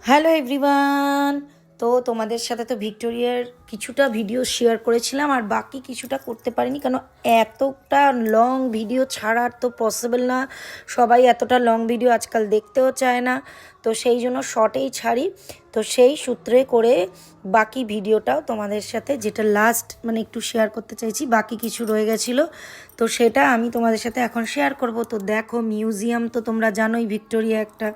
Hello everyone. তো তোমাদের সাথে তো ভিক্টোরিয়ার কিছুটা ভিডিও শেয়ার করেছিলাম, আর বাকি কিছুটা করতে পারিনি, কারণ এতটা লং ভিডিও ছাড়ার তো পসিবল না। সবাই এতটা লং ভিডিও আজকাল দেখতেও চায় না, তো সেই জন্য শর্টেই ছাড়ি। তো সেই সূত্রে করে বাকি ভিডিওটাও তোমাদের সাথে, যেটা লাস্ট মানে একটু শেয়ার করতে চাইছি, বাকি কিছু রয়ে গেছিলো, তো সেটা আমি তোমাদের সাথে এখন শেয়ার করব। তো দেখো, মিউজিয়াম তো তোমরা জানোই ভিক্টোরিয়া একটা,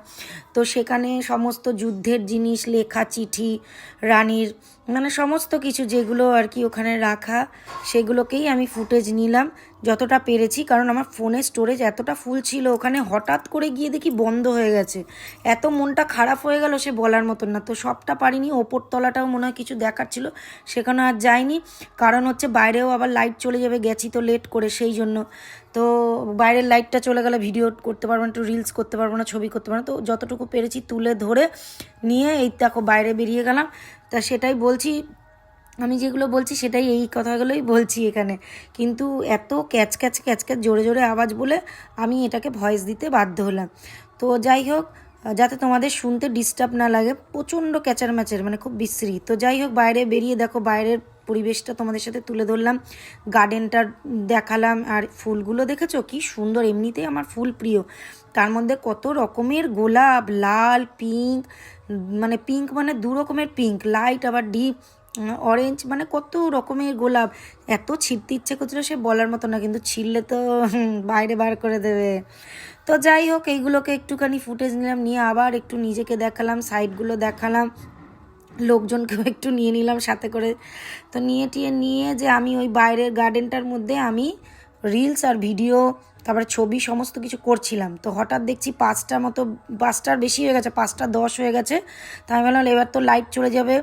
তো সেখানে সমস্ত যুদ্ধের জিনিস, লেখা চিঠি, রানীর মানে সমস্ত কিছু যেগুলো আর কি ওখানে রাখা, সেগুলোকেই আমি ফুটেজ নিলাম যতটা পেরেছি। কারণ আমার ফোনের স্টোরেজ এতটা ফুল ছিল, ওখানে হঠাৎ করে গিয়ে দেখি বন্ধ হয়ে গেছে। এত মনটা খারাপ হয়ে গেল, সে বলার মতন না। তো সবটা পারিনি, ওপর তলাটাও মনে হয় কিছু দেখার ছিল, সেখানে আর যাইনি। কারণ হচ্ছে বাইরেও আবার লাইট চলে যাবে, গেছি তো লেট করে, সেই জন্য। তো বাইরের লাইটটা চলে গেলে ভিডিও করতে পারবো না, একটু রিলস করতে পারবো না, ছবি করতে পারবো না। তো যতটুকু পেরেছি তুলে ধরে নিয়ে এই দেখো বাইরে বেরিয়ে গেলাম। তা সেটাই বলছি, আমি যেগুলো বলছি সেটাই, এই কথাগুলোই বলছি এখানে। কিন্তু এত ক্যাচ ক্যাচ ক্যাচ ক্যাচ জোরে জোরে আওয়াজ বলে আমি এটাকে ভয়েস দিতে বাধ্য হলাম। তো যাই হোক, যাতে তোমাদের শুনতে ডিস্টার্ব না লাগে, প্রচণ্ড ক্যাচার ম্যাচের মানে খুব বিশ্রী। তো যাই হোক, বাইরে বেরিয়ে দেখো বাইরের পরিবেশটা তোমাদের সাথে তুলে ধরলাম, গার্ডেনটা দেখালাম। আর ফুলগুলো দেখেছো কি সুন্দর, এমনিতেই আমার ফুল প্রিয়, তার মধ্যে কত রকমের গোলাপ, লাল, পিঙ্ক, মানে পিঙ্ক মানে দু রকমের পিঙ্ক, লাইট আবার ডিপ অরেঞ্জ, মানে কত রকমের গোলাপ। এত ছিঁড়তে ইচ্ছে করছিল সে বলার মতো না, কিন্তু ছিঁড়লে তো বাইরে বার করে দেবে। তো যাই হোক, এইগুলোকে একটুখানি ফুটেজ নিলাম, নিয়ে আবার একটু নিজেকে দেখালাম, সাইডগুলো দেখালাম, লোকজনকেও একটু নিয়ে নিলাম সাথে করে। তো নিয়ে যে আমি ওই বাইরের গার্ডেনটার মধ্যে আমি রিলস আর ভিডিও, তারপরে ছবি সমস্ত কিছু করছিলাম। তো হঠাৎ দেখছি 5টার মতো, 5টার বেশি হয়ে গেছে, 5টা 10 হয়ে গেছে। তো আমি বললাম এবার তো লাইট চলে যাবে,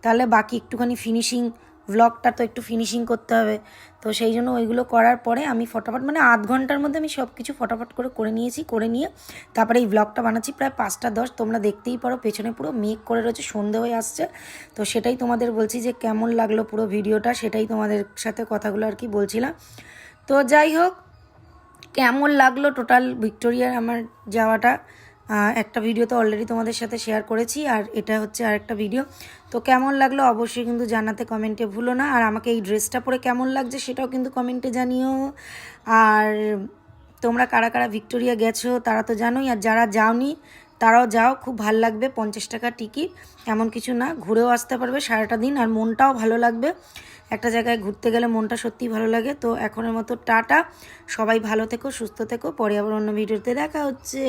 তাহলে বাকি একটুখানি ফিনিশিং, ভ্লগটা তো একটু ফিনিশিং করতে হবে। তো সেই জন্য ওইগুলো করার পরে আমি ফটাফট মানে আধ ঘন্টার মধ্যে আমি সব কিছু ফটাফট করে নিয়েছি, করে নিয়ে তারপরে এই ভ্লগটা বানাচ্ছি। প্রায় 5টা 10, তোমরা দেখতেই পারো পেছনে পুরো মেঘ করে রয়েছে, সন্ধে হয়ে আসছে। তো সেটাই তোমাদের বলছি যে কেমন লাগলো পুরো ভিডিওটা, সেটাই তোমাদের সাথে কথাগুলো আর কি বলছিলাম। তো যাই হোক, কেমন লাগলো টোটাল ভিক্টোরিয়ার আমার যাওয়াটা, একটা ভিডিও তো অলরেডি তোমাদের সাথে শেয়ার করেছি, আর এটা হচ্ছে আরেকটা ভিডিও। তো কেমন লাগলো অবশ্যই কিন্তু জানাতে কমেন্টে ভুলো না। আর আমাকে এই ড্রেসটা পরে কেমন লাগছে সেটাও কিন্তু কমেন্টে জানিও। আর তোমরা কারা কারা ভিক্টোরিয়া গেছো তারা তো জানোই, আর যারা যাওনি তারাও যাও, খুব ভাল লাগবে। 50 টাকা টিকিট, এমন কিছু না, ঘুরেও আসতে পারবে সারাটা দিন, আর মনটাও ভালো লাগবে। একটা জায়গায় ঘুরতে গেলে মনটা সত্যিই ভালো লাগে। তো এখনের মতো টাটা, সবাই ভালো থেকো, সুস্থ থেকো, পরে আবার অন্য ভিডিওতে দেখা হচ্ছে।